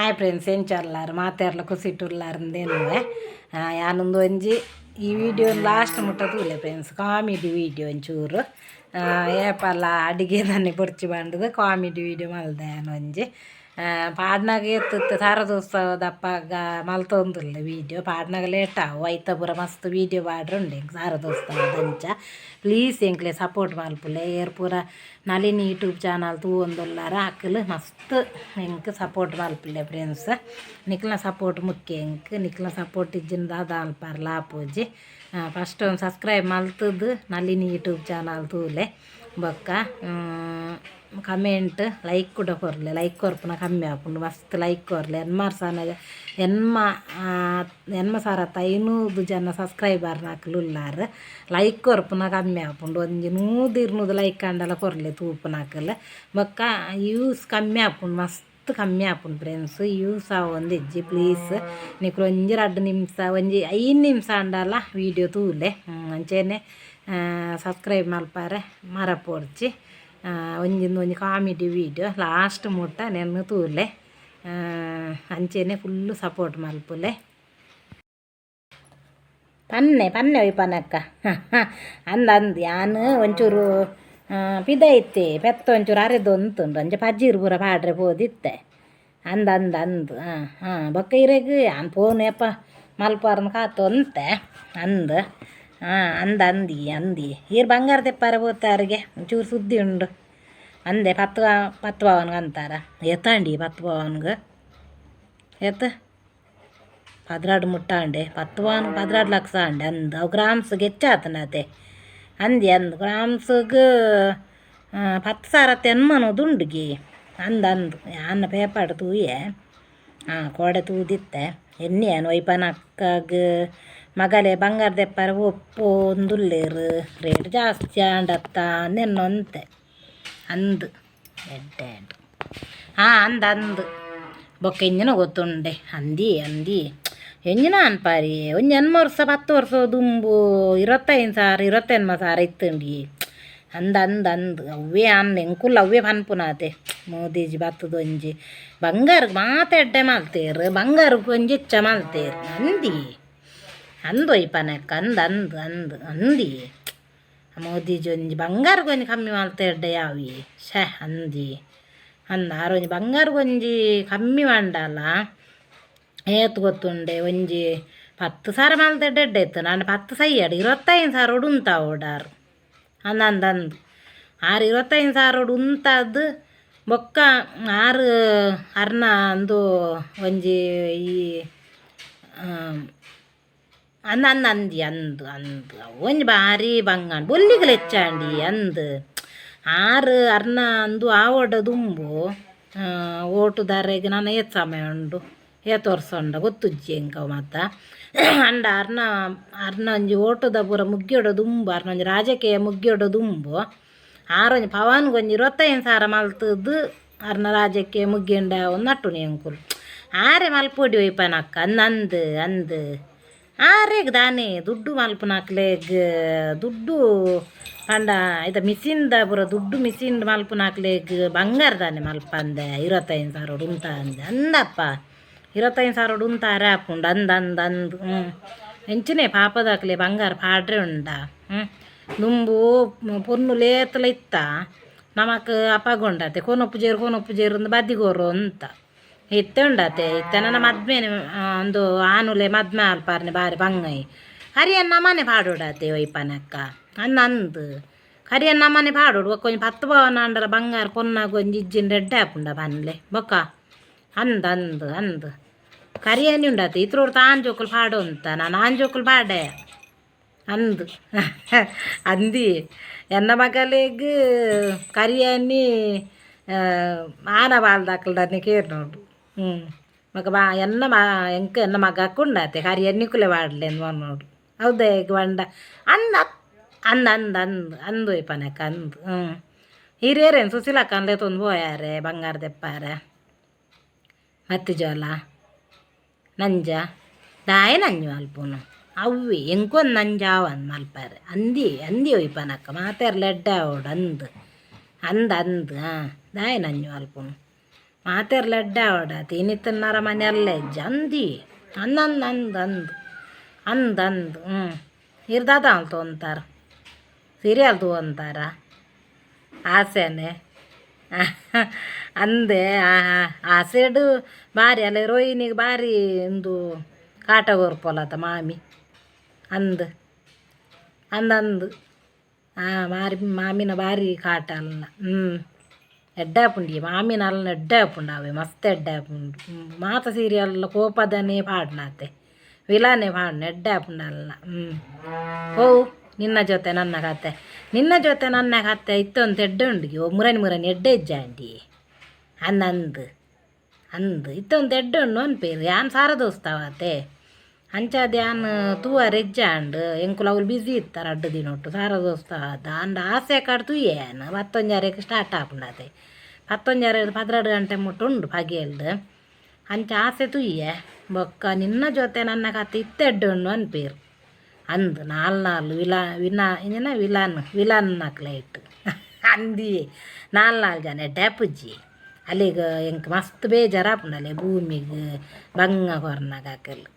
Hi friends ಎಂಚಲ್ಲಾರು ಮಾತಾಡ್ಲ ಕುಸಿಟ್ಟುಲ್ಲಾರಂದೇನು ಯಾನೊಂದು ಒಂಜಿ ಈ video last ಮುಟ್ಟ ತೂಲೆ ಫ್ರೆಂಡ್ಸ್ ಕಾಮಿಡಿ ವಿಡಿಯೋ ಒಂಚೂರು ಏಪಲ್ಲ ಅಡಿಗೆ ದನ್ನೆ ಪೊರ್ಚಿ ಬಂಡದು ಕಾಮಿಡಿ ವಿಡಿಯೋ ಮಲ್ದೆ ಒಂಜಿ ಪಾಡ್ನಾಗ ಎತ್ತು ಸಾರದೋತ್ಸವದಪ್ಪಾಗ ಮಲ್ತೊಂದುಲ್ಲ ವಿಡಿಯೋ ಪಾಡ್ನಾಗ ಲೇಟ್ ಆವು ಐತ ಪೂರ ಮಸ್ತ್ ವಿಡಿಯೋ ಪಾಡ್ರುಂಡು ಎಂಕ್ ಸಾರದೋತ್ಸವದಂಚ ಪ್ಲೀಸ್ ಎಂಕ್ಲೆ ಸಪೋರ್ಟ್ ಮಲ್ಪುಲೆ ಏರ್ ಪೂರ ನಳಿನಿ ಯೂಟ್ಯೂಬ್ ಚಾನಲ್ ತೂವೊಂದುಲ್ಲಾರ ಅಕ್ಕಲು ಮಸ್ತ್ ಎಂಕ್ ಸಪೋರ್ಟ್ ಮಲ್ಪುಲೆ ಫ್ರೆಂಡ್ಸ್ ನಿಕ್ಲ ಸಪೋರ್ಟ್ ಮುಖ್ಯ ಎಂಕ್ ನಿಕ್ಲ ಸಪೋರ್ಟ್ ಇಜ್ಜಿನ ದಾದ ಅಲ್ಪಾರ್ಲ ಆಪೋಜಿ ಫಸ್ಟ್ ಒಂದು ಸಬ್ಸ್ಕ್ರೈಬ್ ಮಲ್ತದ್ದು ನಳಿನಿ ಯೂಟ್ಯೂಬ್ ಚಾನಲ್ ತೂಲೆ ಬೊಕ್ಕ ಕಮೆಂಟ್ ಲೈಕ್ ಕೂಡ ಕೊರಲೆ ಲೈಕ್ ಕೊರ್ಪುನ ಕಮ್ಮಿ ಆಪುಂಡು ಮಸ್ತ್ ಲೈಕ್ ಕೊರಲೆ ಎನ್ಮ ಸಾರತ್ತ 500 ಜನ ಸಬ್ಸ್ಕ್ರೈಬರ್ ನಾಕುಲ್ಲಾರು ಲೈಕ್ ಕೊರ್ಪುನ ಕಮ್ಮಿ ಆಪುಂಡು ಒಂಜಿ 100 ಲೈಕ್ ಕಂಡಲ ಕೊರಲೆ ತೂಪುನಾಕಲ್ ಬೊಕ್ಕ ಯೂಸ್ ಕಮ್ಮಿ ಆಪುಂಡು ಮಸ್ತ್ ಕಮ್ಮಿ ಆಪುಂಡು ಫ್ರೆಂಡ್ಸ್ ಯೂಸ್ ಒಂದು ಇಜ್ಜಿ ಪ್ಲೀಸ್ ನಿಕ್ಲು ಒಂಜಿ 2 ನಿಮಿಷ ಒಂಜಿ 5 ನಿಮಿಷ ಅಂಡಲ್ಲ ವೀಡಿಯೋ ತೂಲೆ ಅಂಚೆನೆ ಸಬ್ಸ್ಕ್ರೈಬ್ ಮಲ್ಪಾರೆ ಮರಪೋಡ್ಚಿ ಒಂಜಿ ಕಾಮಿಡಿ ವಿಡಿಯೋ ಲಾಸ್ಟ್ ಮುಟ್ಟ ನೆನ್ನು ತೂಲೆ ಅಂಚೆನೆ ಫುಲ್ಲು ಸಪೋರ್ಟ್ ಮಲ್ಪುಲೆ ಪನ್ನೆ ಒಯ್ಪನಕ್ಕ ಅಂದು ಯಾನು ಒಂಚೂರು ಪಿದೈತೆ ಪೆತ್ತ ಒಂಚೂರು ಅರೆದೊಂತುಂಡು ಅಂಚೆ ಪಜ್ಜೀರು ಪೂರ ಪಾಡ್ರೆ ಪೋದಿತ್ತೆ ಅಂದು ಬೊಕ್ಕ ಇರೆಗ್ ಯಾನ್ ಫೋನ್ ಏಪ ಮಲ್ಪಾರ್ನ ಕಾತೊಂತೆ ಅಂದು ಅಂದಿ ಈರು ಬಂಗಾರ ತೆಪ್ಪಾರ ಹೋತಾರಿಗೆ ಒಂಚೂರು ಸುದ್ದಿ ಉಂಡು ಅಂದೆ 10 ಪವನ್ಗೆ ಅಂತಾರ ಎತ್ತಂಡಿ 10 ಪವನ್ಗೆ ಎತ್ತ 14 ಮುಟ್ಟಾಂಡೆ 10 ಪವನ್ 14 ಲಕ್ಷ ಅಂಡೆ ಅಂದು ಅವು ಗ್ರಾಮ್ಸ್ಗೆ ಹೆಚ್ಚಾತನತೆ ಅಂದು ಗ್ರಾಮ್ಸ್ಗೆ 10,000 ತೆನ್ಮನೋದು ಉಂಡುಗಿ ಅಂದು ಯಾನ ಪೇಪಾಡು ತೂಯೆ ಕೋಡೆ ತೂದಿತ್ತೆ ಎನ್ನೇನು ಒಯ್ಪನ ಅಕ್ಕಗೆ ಮಗಲೇ ಬಂಗಾರ ತೆಪ್ಪಾರ ಒಪ್ಪೊಂದುಲ್ಲೇರು ರೇಟ್ ಜಾಸ್ತಿ ಆಂಡತ್ತ ನೆನ್ನೊಂತೆ ಅಂದು ಎಡ್ಡೆ ಅಂದು ಬೊಕ್ಕ ಎಂಜಿನ ಗೊತ್ತುಂಡೆ ಅಂದಿ ಎಂಜಿನ ಅನ್ಪಾರಿ ಒಂಜಿ 8 ವರ್ಷ 10 ವರ್ಷ ದುಂಬು 25,000 ಇತ್ತುಂಡಿ ಅಂದು ಅವೇ ಎಂಕುಲ್ಲ ಅವೇ ಪನ್ಪುನಾತೆ ಮೋದಿಜಿ ಬತ್ತದ ಒಂಜಿ ಬಂಗಾರಕ್ಕೆ ಮಾತೆಡ್ಡೆ ಮಲ್ತೇರು ಬಂಗಾರಕ್ಕೆ ಒಂಜಿ ಹೆಚ್ಚ ಮಲ್ತೇರು ಅಂದು ಒಯ್ಪನಕ್ಕ ಅಂದಿ ಮೋದಿಜಿ ಒಂಜಿ ಬಂಗಾರಕ್ಕೆ ಒಂಜಿ ಕಮ್ಮಿ ಮಲ್ತೆಡ್ಡೆ ಯಾವಿ ಆರೊಂಜಿ ಬಂಗಾರಕ್ಕೆ ಒಂಜಿ ಕಮ್ಮಿ ಮಂಡಲ್ಲ ಏತು ಗೊತ್ತುಂಡೆ ಒಂಜಿ 10,000 ಮಲ್ತೆಡ್ಡೆ ಇತ್ತು ನಾನು 10 ಸೈಯಡು 25,000 ಉಂತಾ ಓಡಾರು ಅಂದು 25,000 ಉಂತದ್ದು ಬೊಕ್ಕ ಅರ್ನ ಅಂದು ಒಂಜಿ ಈ ಅಂದು ಒಂಜಿ ಭಾರಿ ಬಂಗಾಂಡು ಬೊಲ್ಲಿಗಲ ಹೆಚ್ಚಾಂಡಿ ಅಂದು ಅರ್ನ ಅಂದು ಆವೋಡ ದುಂಬು ಓಟು ದಾರೆಗೆ ನಾನು ಏತ್ ಸಮಯ ಉಂಡು ಏತ್ ವರ್ಷ ಉಂಡ ಗೊತ್ತುಜ್ಜಿ ಎಂಕವು ಮಾತ ಅಂಡ ಅರ್ನ ಒಂಜಿ ಓಟುದ ಪೂರ ಮುಗ್ಗಿಯೋಡ ದುಂಬು ಅರ್ನ ಒಂಜಿ ರಾಜಕೀಯ ಮುಗ್ಗಿಯೋಡ ದುಂಬು ಆರೊಂಜಿ ಪವನ್ಗೆ ಒಂಜಿ 25,000 ಮಲ್ತದ್ದು ಅರ್ನ ರಾಜಕೀಯ ಮುಗ್ಗಿಂಡ ಒಂದು ನಟ್ಟುನಿ ಅಂಕುಲು ಆರೆ ಮಲ್ಪೊಡಿ ಒಯ್ಪನಕ್ಕ ಅಂದು ಆರೆಗ್ ದಾನೆ ದುಡ್ಡು ಮಲ್ಪುನಾಕ್ಲೆಗ್ ದುಡ್ಡು ಪಂಡ ಇದ ಮಿಸಿನ್ದ ಪೂರ ದುಡ್ಡು ಮಿಸಿನ್ ಮಲ್ಪುನಾಕ್ಲೆಗ್ ಬಂಗಾರ ದಾನೆ ಮಲ್ಪಂದೆ 25,000 ಉಂತ ಅಂದೆ ಅಂದಪ್ಪ 25,000 ಉಂತ ಅರೆ ಹಾಪುಂಡು ಅಂದು ಎಂಚನೆ ಪಾಪದಾಕ್ಲೆ ಬಂಗಾರ ಪಾಡ್ರೆ ಉಂಡ ದುಂಬು ಪೊನ್ನು ಲೇತಲ ಇತ್ತ ನಮಕ್ ಅಪಗೊಂಡತೆ ಕೊನೊಪ್ಪು ಜೇರು ಬದಿಗೋರು ಅಂತ ಇತ್ತೆ ಉಂಡತೆ ಇತ್ತೆ ನನ್ನ ಮದ್ಮೇನೆ ಒಂದು ಆನುಲೆ ಮದ್ಮೆ ಅಲ್ಪಾರ್ನೆ ಬಾರಿ ಬಂಗೈ ಕರಿಯನ್ನ ಮನೆ ಪಾಡೋಡತೆ ಒಯ್ಪನಕ್ಕ ಅಂದು ಕರಿಯನ್ನ ಮನೆ ಪಾಡೋಡು ಕೊಂಚ 10 ಪವನ ಅಂಡಲ ಬಂಗಾರ ಪೊನ್ನಾಗ ಒಂಜಿ ಇಜ್ಜಿನ ರೆಡ್ಡೆ ಹಾಪುಂಡ ಬನ್ಲೆ ಬೊಕ್ಕ ಅಂದು ಕರಿಯನಿ ಉಂಡತೆ ಇತ್ರೋಡು ತಾಂಜೋಕುಲು ಪಾಡು ಅಂತ ನಾನು ಆಂಜೋಕುಲು ಪಾಡೆ ಅಂದು ಅಂದಿ ಎನ್ನ ಮಗಲಿಗೆ ಕರಿಯನಿ ಆನ ಬಾಲ್ದಾಕಲ್ದನ್ನೇ ಕೇರ್ ನೋಡು ಮಗ ಎನ್ನ ಮಗ ಹಾಕೊಂಡಾತೆ ಕರಿಯನ್ನಿಕುಲೆ ಬಾಡ್ಲೆ ನೋಡು ಹೌದಾ ಈಗ ಬಂಡ ಅಂದು ಒಯ್ಪನಕ್ಕ ಅಂದು ಹಿರಿಯರೇನು ಸುಶೀಲಕ್ಕ ಅಂದೆ ತೊಂದು ಹೋಯಾರೆ ಬಂಗಾರ ತೆಪ್ಪಾರೆ ಮತ್ತೆ ಜೋಲ ನಂಜ ದಾಯ ನಂಜು ಮಲ್ಪುನು ಅವ್ವಿ ಎಂಕೊಂದು ನಂಜಾವನ್ ಮಲ್ಪಾರೆ ಅಂದಿ ಒಯ್ಪನಕ್ಕ ಮಾತಾರ್ಲ ಎಡ್ಡ ಅವಡು ಅಂದು ದಾಯ ನಂಜು ಮಲ್ಪುನು ಮಾತೆರ್ಲ ಎಡ್ಡೆ ಆವಡ ತಿನ್ನಿತ್ತನ್ನಾರ ಮನೆಯಲ್ಲೇ ಇಜ್ಜ ಅಂದಿ ಅಂದಂದು ಅಂದು ಇರ್ದಾದ ಅಂತ ತೊಂತಾರ ಸೀರಿಯಲ್ ತೊಗೊಂತಾರ ಆಸೆನೆ ಅಂದೆ ಆ ಸೈಡು ಭಾರಿ ಅಲ್ಲ ರೋಹಿಣಿಗೆ ಭಾರಿ ಒಂದು ಕಾಟ ಕೊರ್ಪೋಲತ್ತ ಮಾಮಿ ಅಂದು ಅಂದಂದು ಮಾಮಿನ ಭಾರಿ ಕಾಟ ಅಲ್ಲ ಎಡ್ಡಾಪುಂಡಿ ಮಾಮಿನ ಅಲ್ಲ ಎಡ್ಡಾಪುಂಡಾವೆ ಮಸ್ತ್ ಎಡ್ಡಾಪುಂಡು ಮಾತ ಸೀರಿಯಲ್ ಕೋಪದನೇ ಪಾಡ್ನಾತೆ ವಿಲಾನೆ ಪಾಡ್ನ ಎಡ್ಡಾಪುಂಡಲ್ಲ ಹೋವು ನಿನ್ನ ಜೊತೆ ನನ್ನ ಕತೆ ಇತ್ತೊಂದು ಎಡ್ಡೆ ಉಂಡಿಗೆ ಮುರನಿ ಎಡ್ಡೆ ಇಜ್ಜಾಂಡಿ ಅಂದು ಇತ್ತೊಂದು ಎಡ್ಡೆ ಉಂಡು ಅನ್ಪೇರು ಯಾನ್ ಸಾರ ದೋಸ್ತಾವತ್ತೆ ಅಂಚಾದ ಯಾನ್ ತೂವರೆ ಇಜ್ಜಾಂಡು ಎಂಕುಲು ಅವ್ರು ಬಿಸಿ ಇತ್ತಾರೆ ಅಡ್ಡು ದಿನೊಟ್ಟು ಸಾರ ದೋಸ್ತಾವದ ಅಂಡ ಆಸೆ ಕಡ್ತು ಏನು 11 ಸ್ಟಾರ್ಟ್ ಆಪುಂಡತೆ 12 ಗಂಟೆ ಮುಟ್ಟು ಉಂಡು ಪಗೆಲ್ದು ಅಂಚ ಆಸೆ ತುಯ್ಯೆ ಬೊಕ್ಕ ನಿನ್ನ ಜೊತೆ ನನ್ನ ಕತೆ ಇತ್ತೆಡ್ಡು ಉಂಡು ಅನ್ಪೇರು ಅಂದು ನಾಲ್ಕು ವಿಲಾನ್ ನಕ್ಲೈಟ್ ಅಂದಿ 4 ಜನ ಡ್ಯಾಪುಜ್ಜಿ ಅಲ್ಲಿಗೆ ಎಂಕ್ ಮಸ್ತ್ ಬೇಜಾರಾಪುಂಡಲೆ ಭೂಮಿಗೆ ಬಂಗ ಕೊರ್ನಾಗ ಹಾಕಲು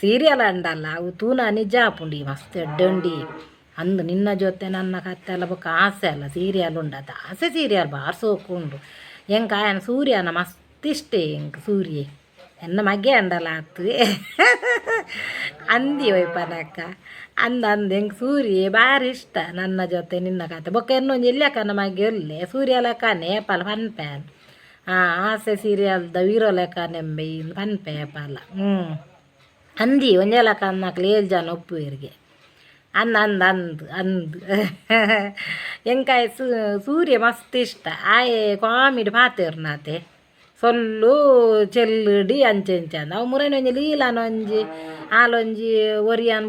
ಸೀರಿಯಲ್ ಅಂಡಲ್ಲ ಅವು ತೂನ ನಿಜ ಆಪುಂಡಿ ಮಸ್ತ್ ಎಡ್ಡುಂಡಿ ಅಂದು ನಿನ್ನ ಜೊತೆ ನನ್ನ ಕತ್ತೆ ಎಲ್ಲ ಬೊಕ್ಕ ಆಸೆ ಅಲ್ಲ ಸೀರಿಯಲ್ ಉಂಡದ ಆಸೆ ಸೀರಿಯಲ್ ಬಾರ್ ಸೋಕುಂಡು ಎಂಕ ಆಯನ ಸೂರ್ಯನ ಮಸ್ತ್ ಇಷ್ಟೇ ಎಂಕ್ ಸೂರ್ಯ ಎನ್ನ ಮಗೆ ಅಂಡಲ್ಲ ಆಗ್ತದೆ ಅಂದಿ ಒಯ್ಪನಕ್ಕ ಅಂದು ಹೆಂಗೆ ಸೂರ್ಯ ಭಾರಿ ಇಷ್ಟ ನನ್ನ ಜೊತೆ ನಿನ್ನ ಕತೆ ಬೊಕ್ಕ ಇನ್ನೊಂದು ಎಲ್ಲಿಯಕ್ಕನ ಮಗೆ ಒಲ್ಲೆ ಸೂರ್ಯ ಲೆಕ್ಕನೆ ಪಲ್ ಪನ್ಪ್ಯಾನ್ ಆಸೆ ಸೀರಿಯಲ್ದ ವೀರೋ ಲೆಕ್ಕನೆಂಬೆ ಇನ್ನು ಪನ್ಪೆ ಪಲ್ಲ ಅಂದಿ ಒಂಜೆಲಕ್ಕ ಅನ್ನಕ್ಲೆ 7 ಜನ ಒಪ್ಪುವರಿಗೆ ಅಂದು ಎಂಕಾಯ ಸೂರ್ಯ ಮಸ್ತ್ ಇಷ್ಟ ಆಯೆ ಕಾಮಿಡಿ ಪಾತೇರ್ನಾತೆ ಸೊಲ್ಲು ಚೆಲ್ಲುಡಿ ಅಂಚೆ ಅವು ಮುರೈನ ಒಂಜಿ ಲೀಲಾನೊಂಜಿ ಆಲೊಂಜಿ ಒರಿಯಾನ್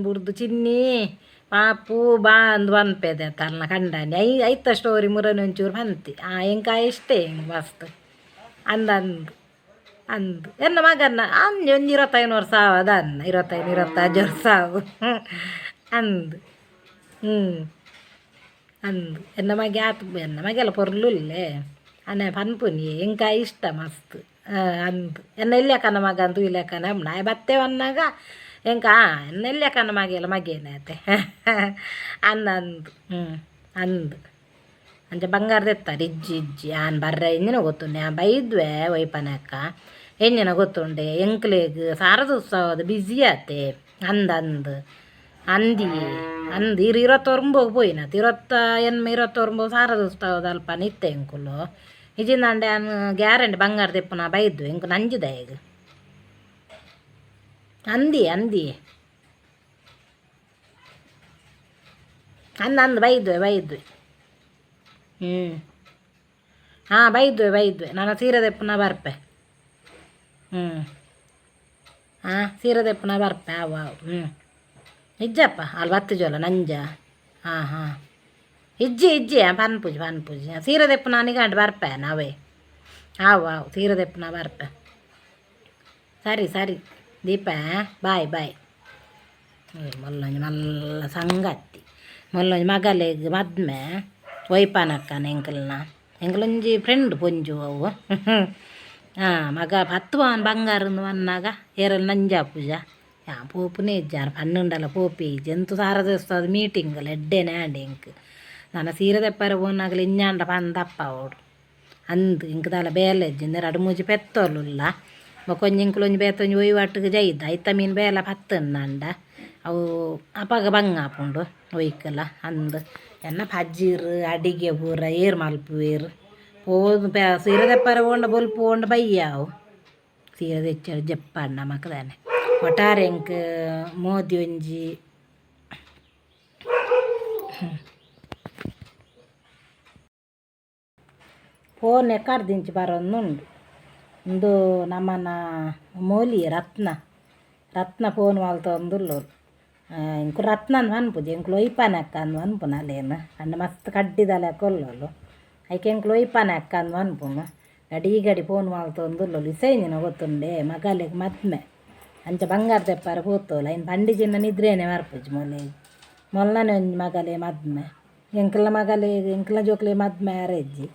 ಬುರ್ದು ಚಿನ್ನಿ ಪಾಪು ಬಾಂದು ಪನ್ಪೆದೆ ತಲ್ನ ಕಂಡಾನಿ ಐತ ಸ್ಟೋರಿ ಮುರೈನ ಒಂಚೂರು ಪಂತಿ ಎಂಕಾಯ ಇಷ್ಟೇ ಹೆಂಗೆ ಮಸ್ತ್ ಅಂದು ಎನ್ನ ಮಗನ್ನ ಅಂಜಿ ಒಂದು 25 ವರ್ಷ ಆವದ ಅನ್ನ 25-26 ವರ್ಷ ಆವು ಅಂದು ಎನ್ನ ಮಗೆ ಆತು ಎನ್ನ ಮಗೆಲ್ಲ ಪೊರ್ಲುಲ್ಲೇ ಅನ್ನ ಪನ್ಪುನಿ ಎಂಕಾಯ ಇಷ್ಟ ಮಸ್ತ್ ಅಂದು ಎನ್ನ ಇಲ್ಯಕನ ಮಗ ಅಂತೂ ಇಲ್ಯಕನ ನಾಯಿ ಬತ್ತೇವನ್ನಾಗ ಎಂಕ ಎನ್ನ ಇಲ್ಯಕನ ಮಗೆಲ್ಲ ಮಗೇನೆ ಆತೆ ಅಂದು ಅಂಚೆ ಬಂಗಾರದ ಎತ್ತಾರೆ ಇಜ್ಜಿ ಆನ್ ಬರ್ರ ಎಂಜಿನ ಗೊತ್ತುಂಡೆ ಬೈದ್ವೆ ವೈಪನಕ್ಕ ಎಂಜಿನ ಗೊತ್ತುಂಡೆ ಎಂಕ್ಲೆಗ್ ಸಾರದ ಉತ್ಸವದ ಬ್ಯುಸಿ ಆತೆ ಅಂದಿ 29 ಪೋಯಿನತ್ 28 ಸಾರದ ಉತ್ಸವದ ಅಲ್ಪ ನಿತ್ತೆ ಎಂಕುಲು ಇಜಿಂದಂಡೆ ನಾನು ಗ್ಯಾರಂಟಿ ಬಂಗಾರ ತೆಪ್ಪನ ಬೈದ್ವು ಎಂಕು ನಂಜಿದ ಈಗ ಅಂದಿ ಅಂದು ಬೈದ್ವೆ ಬೈದ್ವೆ ನಾನು ಸೀರೆ ತೆಪ್ಪನ ಬರ್ಪೆ ಸೀರೆ ತೆಪ್ಪನ ಬರ್ಪೆ ಅವ ಇಜ್ಜಪ್ಪ ಅಲ್ಲಿ 10 ಜೋಲ ನಂಜ ಇಜ್ಜಿ ಪನ್ಪುಜಿ ಸೀರೆ ತೆಪ್ಪು ನಾನೀಗಂಡು ಬರ್ಪೆ ನಾವೇ ಆವು ಸೀರೆ ತೆಪ್ಪು ನಾ ಬರ್ಪೆ ಸರಿ ದೀಪ ಬಾಯ್ ಮೊಲ್ಲೊಂಜಿ ಮಲ್ಲ ಸಂಗತಿ ಮೊಲ್ಲೊಂಜಿ ಮಗಲೆಗ್ ಮದ್ಮೆ ಒಯ್ಪನಕ್ಕನ ಎಂಕಲೊಂಜಿ ಫ್ರೆಂಡ್ ಪೊಂಜು ಅವು ಮಗ 10 ಪವನ್ ಬಂಗಾರಂದು ಅನ್ನಾಗ ಏರಲ್ಲಿ ನಂಜಾ ಪೂಜ ಪೋಪುನೇ ಇಜ್ಜಾರ 12 ಪೋಪಿ ಜಂತು ಸಾರದೋಸ್ತದ ಮೀಟಿಂಗಲ್ಲ ಎಡ್ಡೆನೆ ಆಂಡಿ ಎಂಕ್ ನಾನು ಸೀರೆ ತೆಪ್ಪರೆ ಪೋನಾಗಲಿ ಇഞ്ഞാണ്ട ಪಂದಪ್ಪ ಓಡು ಅಂದು ಇಂಕದಲ್ಲ ಬೇಲೆ ಇಜ್ಜಿಂದ 2-3 ಪೆತ್ತೋಲುಲ್ಲ ಬೊಕೊಂಜಿ ಇಂಕುಲೊಂಜಿ ಬೇತೊಂಜಿ ಒಯ್ವಾಟಿಗೆ ಜೈದ ಐತ ಮೀನು ಬೇಲ ಪತ್ತನ್ನಂಡ ಅವು ಅಪಗ ಬಂಗಾಪುಂಡು ಒಯ್ಕಲ್ಲ ಅಂದು ಎನ್ನ ಪಜ್ಜೀರು ಅಡಿಗೆ ಪೂರ ಏರು ಮಲ್ಪುವೇರು ಪೋದು ಸೀರೆ ತೆಪ್ಪರೆ ಪೋಂಡ ಬೊಲ್ಪು ಪೋಂಡ ಬಯ್ಯಾವು ಸೀರೆ ತೆಚ್ಚ ಜಪ್ಪಣ್ಣ ಮಕ್ಕದಾನೆ ಒಟ್ಟಾರೆ ಎಂಕ್ ಮೋದಿ ಒಂಜಿ ಫೋನ್ ಕರ್ದಿಂಚಿ ಬರೋನ್ನುಂಡು ಇಂದು ನಮ್ಮನ ಮೋಲಿ ರತ್ನ ಫೋನ್ ಮಲ್ತೊಂದುಲ್ಲು ಇಂಕು ರತ್ನ ಅಂದು ಅನ್ಪುಜಿ ಎಂಕ್ಲು ಒಯ್ಪಾನಕ್ಕ ಅಂದು ಅನ್ಪುನ ಅಲ್ಲೇನು ಅಂಡ ಮಸ್ತ್ ಕಡ್ಡಿದಲೆ ಕೊಲ್ಲೋಲು ಐಕೆ ಎಂಕ್ಲು ಒಯ್ಪಾನಕ್ಕ ಅಂದು ಅನ್ಪುನು ಗಡಿ ಫೋನ್ ಮಲ್ತೊಂದುಲ್ಲು ಇಸೈನಿನ ಗೊತ್ತುಂಡೆ ಮಗಲಿಗೆ ಮದ್ಮೆ ಅಂಚ ಬಂಗಾರ ತೆಪ್ಪಾರ ಪೋತೋಲ ಇನ್ನು ಪಂಡಿಜಿನ ನಿದ್ರೇನೆ ಮರ್ಪುಜಿ ಮೊಲ್ಲನೆ ಒಂಜಿ ಮಗಲೆ ಮದ್ಮೆ ಎಂಕ್ಲ ಜೋಕ್ಲೆ ಮದ್ಮೆ ಅರೆಜ್ಜಿ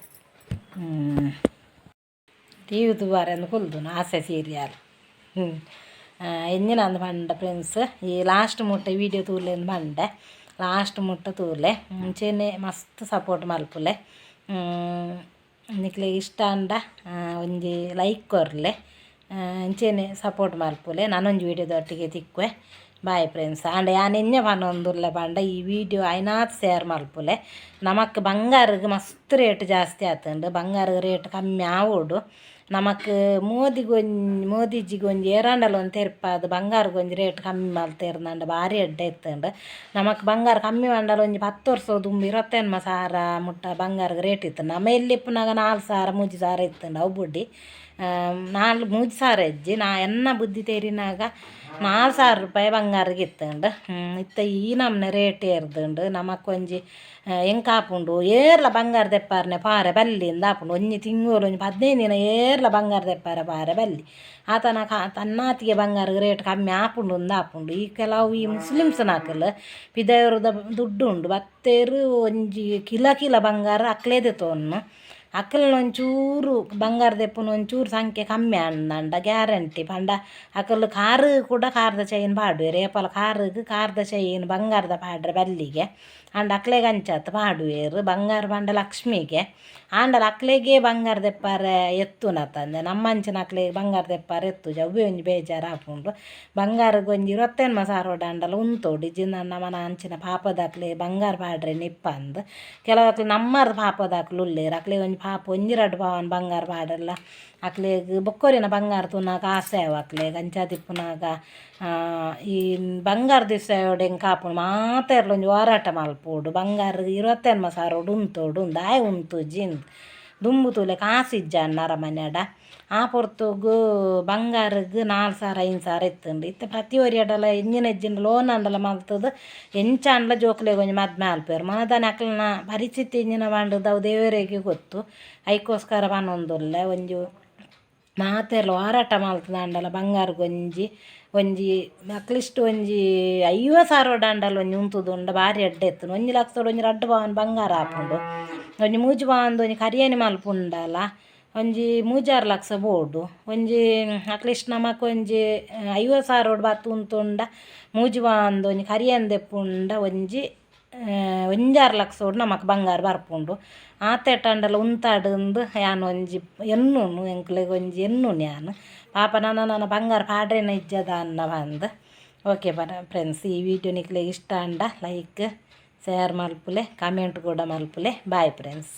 ಟಿ ವಿ ದುಬಾರೆಂದು ಕುಲ್ದು ಆಸೆ ಸೀರಿಯಲ್ ಎಂಜಿನಂದು ಪಂಡ ಫ್ರೆಂಡ್ಸ್ ಈ ಲಾಸ್ಟ್ ಮುಟ್ಟ ವೀಡಿಯೋ ತೂಲೆಂದು ಬಂಡೆ ಲಾಸ್ಟ್ ಮುಟ್ಟ ತೂಲೆ ಮುಂಚೆನೆ ಮಸ್ತ್ ಸಪೋರ್ಟ್ ಮಲ್ಪುಲೆ ನಿಕ್ಲೆ ಇಷ್ಟ ಅಂಡ ಒಂಜಿ ಲೈಕ್ ಕೊರ್ಲೆ ಇಂಚೆನೆ ಸಪೋರ್ಟ್ ಮಲ್ಪುಲೆ ನಾನೊಂಜಿ ವೀಡಿಯೋದೊಟ್ಟಿಗೆ ತಿಕ್ಕುವೆ ಬಾಯ್ ಫ್ರೆಂಡ್ಸ್ ಆಂಡ ಯಾನ್ ಎನ್ನೆ ಪನ್ನೊಂದುಲ್ಲೆ ಪಂಡ ಈ ವಿಡಿಯೋ ಐನಾತ್ ಶೇರ್ ಮಲ್ಪುಲೆ ನಮಕ್ ಬಂಗಾರಗ್ ಮಸ್ತ್ ರೇಟ್ ಜಾಸ್ತಿ ಆತುಂಡು ಬಂಗಾರ ರೇಟ್ ಕಮ್ಮಿ ಆವೋಡು ನಮಕ್ ಮೋದಿಜಿಗೊಂಜಿ ಏರಾಂಡಲ ಒಂದು ತೆರ್ಪಾದು ಬಂಗಾರಗೊಂಜಿ ರೇಟ್ ಕಮ್ಮಿ ಮಲ್ತೇರ್ನಂಡ ಭಾರಿ ಎಡ್ಡೆ ಇತ್ತುಂಡು ನಮಕ್ ಬಂಗಾರ ಕಮ್ಮಿ ಮಂಡಲ ಒಂಜಿ 10 ವರ್ಷ ದುಂಬು 28 ಸಾವಿರ ಮುಟ್ಟ ಬಂಗಾರಗ ರೇಟ್ ಇತ್ತು ನಮ್ಮ ಎಲ್ಲಿಪ್ಪುನಾಗ 4 ಸಾವಿರ 3 ಸಾವಿರ ಇತ್ತುಂಡು ಅವು ಬುಡ್ಡಿ 3 ಸಾವಿರ ಇಜ್ಜಿ ನಾ ಎನ್ನ ಬುದ್ಧಿ ತೇರಿನಾಗ 4 ಸಾವಿರ ರೂಪಾಯಿ ಬಂಗಾರಗೆ ಇತ್ತುಂಡು ಇತ್ತ ಈ ನಮ್ನೆ ರೇಟ್ ಏರ್ದುಂಡು ನಮಕೊಂಜಿ ಎಂಕಾಪುಂಡು ಏರ್ಲ ಬಂಗಾರ ತೆಪ್ಪಾರನೆ ಪಾರೆ ಬಲ್ಲಿಂದ ಆಪುಂಡು ಒಂಜಿ ತಿಂಗಳು ಒಂಜಿ 15 ದಿನ ಏರ್ಲ ಬಂಗಾರ ತೆಪ್ಪಾರ ಪಾರೆ ಬಲ್ಲಿ ಆತನ ತನ್ನಾತಿಗೆ ಬಂಗಾರ ರೇಟ್ ಕಮ್ಮಿ ಆಪುಂಡು ಒಂದು ಆಪುಂಡು ಈ ಕೆಲವು ಈ ಮುಸ್ಲಿಮ್ಸ್ನಾಕಲ್ ಪಿದಯವ್ರದ ದುಡ್ಡು ಉಂಡು ಬತ್ತೇರು ಒಂಜಿ ಕಿಲ ಬಂಗಾರ ಅಕ್ಲೇದೆ ತೋನ್ನು ಅಕ್ಕಲ್ನ ಒಂಚೂರು ಬಂಗಾರ ದೆಪ್ಪುನ ಒಂಚೂರು ಸಂಖ್ಯೆ ಕಮ್ಮಿ ಅಂದಂಡ ಗ್ಯಾರಂಟಿ ಪಂಡ ಅಕ್ಕಲ್ ಕಾರು ಕೂಡ ಕಾರ್ದ ಚೈನ್ ಪಾಡುವೆ ರೇಪಲ ಕಾರ್ದ ಚೈನ್ ಬಂಗಾರದ ಪಾಡ್ರೆ ಬಲ್ಲಿಗೆ ಆಂಡ ಅಕ್ಲೆಗೆ ಅಂಚಾತ್ ಪಾಡುವೇರು ಬಂಗಾರ ಪಂಡ ಲಕ್ಷ್ಮಿಗೆ ಆಂಡಲ ಅಕ್ಲೆಗೆ ಬಂಗಾರ ದೆಪ್ಪಾರೆ ಎತ್ತುನ ತಂದೆ ನಮ್ಮ ಅಂಚಿನ ಅಕ್ಲೆಗೆ ಬಂಗಾರ ದೆಪ್ಪಾರೆ ಎತ್ತು ಜವ್ವೆ ಒಂಜಿ ಬೇಜಾರು ಆಪುಂಡು ಬಂಗಾರಕ್ಕೆ ಒಂಜಿ 28 ಸಾವಿರ ಅಂಡಲ ಉಂತೋಡು ಇಜ್ಜಿನ ನಮ್ಮನ ಅಂಚಿನ ಪಾಪದಾಕ್ಲೆ ಬಂಗಾರ ಪಾಡ್ರೆ ನಿಪ್ಪಂದು ಕೆಲವಕ್ಲೆ ನಮ್ಮದು ಪಾಪದಾಕ್ಲು ಉಳ್ಳೇರು ಅಕ್ಲೆ ಒಂಜಿ ಪಾಪ ಒಂಜಿ 2 ಪವನ್ ಬಂಗಾರ ಪಾಡಲ್ಲ ಅಕ್ಲೆಗ್ ಬೊಕ್ಕೊರಿನ ಬಂಗಾರ ತುನಾಗ ಆಸೆ ಅವ ಅಕ್ಲೆಗ್ ಅಂಚಾದಿಪ್ಪುನಾಗ ಈ ಬಂಗಾರ ದಿವಸ ಎಂಕ ಆಪುಂಡು ಮಾತೆರ್ಲ ಒಂಜಿ ಹೋರಾಟ ಮಲ್ಪೋಡು ಬಂಗಾರ 28 ಸಾವಿರ ಉಂತೋಡು ದಾಯ ಉಂತು ಜಿನ್ ದುಂಬು ತೂಲೆ ಕಾಸಿಜ್ಜ ಅರಮನೆಡ ಆ ಪೊರ್ತುಗು ಬಂಗಾರಗ್ 4 ಸಾವಿರ 5 ಸಾವಿರ ಇತ್ತುಂಡು ಇತ್ತೆ ಪ್ರತಿ ಒರಿಯಡಲ ಎಂಜಿನ ಎಜ್ಜಿನ ಲೋನ್ ಅಂಡಲ ಮಲ್ತದು ಎಂಚ ಅಂಡ್ಲ ಜೋಕ್ಲೆಗ್ ಒಂಜಿ ಮದ್ಮೆ ಆಲ್ಪೇರು ಮನದಾನೆ ಅಕ್ಲನ ಪರಿಸ್ಥಿತಿ ಎಂಜಿನ ಬಂಡದು ಅವು ದೇವರಿಗೆ ಗೊತ್ತು ಐಕೋಸ್ಕರ ಪನ್ನೊಂದುಲ್ಲೆ ಒಂಜಿ ಮಾತೆರ್ಲ ಹೋರಾಟ ಮಲ್ತದ ಅಂಡಲ ಬಂಗಾರಗೊಂಜಿ ಒಂಜಿ ಅಕ್ಲಿಸ್ಟ್ ಒಂಜಿ 50 ಸಾವಿರ ಅಂಡಲ ಒಂಜಿ ಉಂತುದುಂಡ ಭಾರಿ ಎಡ್ಡೆ ಎತ್ತುಂಡು 1 ಲಕ್ಷದ ಒಂಜಿ 2 ಪವನ್ ಬಂಗಾರ ಆಪುಂಡು ಒಂಜಿ 3 ಪವನ್ದು ಒಂಜಿ ಕರಿಯಣಿ ಮಲ್ಪುಂಡಲ ಒಂಜಿ 3-6 ಲಕ್ಷ ಬೋಡು ಒಂಜಿ ಅಕ್ಲಿಸ್ಟ್ ನಮಕ್ ಒಂಜಿ 50 ಸಾವಿರ ಬತ್ತು ಉಂತುಂಡ 3 ಪವನ್ದು ಒಂಜಿ ಕರಿಯನ್ ದೆಪ್ಪುಂಡ ಒಂಜಿ 5-6 ಲಕ್ಷ ನಮಕ್ ಬಂಗಾರ ಬರ್ಪುಂಡು ಆತೆಟ್ಟಂಡಲ ಉಂತಾಡುಂದು ಯಾನ್ ಒಂಜಿ ಎನ್ನುನು ಎಂಕ್ಲೆಗ್ ಒಂಜಿ ಎನ್ನುನು ಯಾನ್ ಪಾಪ ನನ್ನ ಬಂಗಾರ ಪಾಡ್ರೆನ ಇಜ್ಜದ ಅನ್ನ ಬಂದು ಓಕೆ ಫ್ರೆಂಡ್ಸ್ ಈ ವಿಡಿಯೋ ನಿಕ್ಲೆಗ್ ಇಷ್ಟ ಅಂಡ ಲೈಕ್ ಶೇರ್ ಮಲ್ಪುಲೆ ಕಮೆಂಟ್ ಕೂಡ ಮಲ್ಪುಲೆ ಬಾಯ್ ಫ್ರೆಂಡ್ಸ್.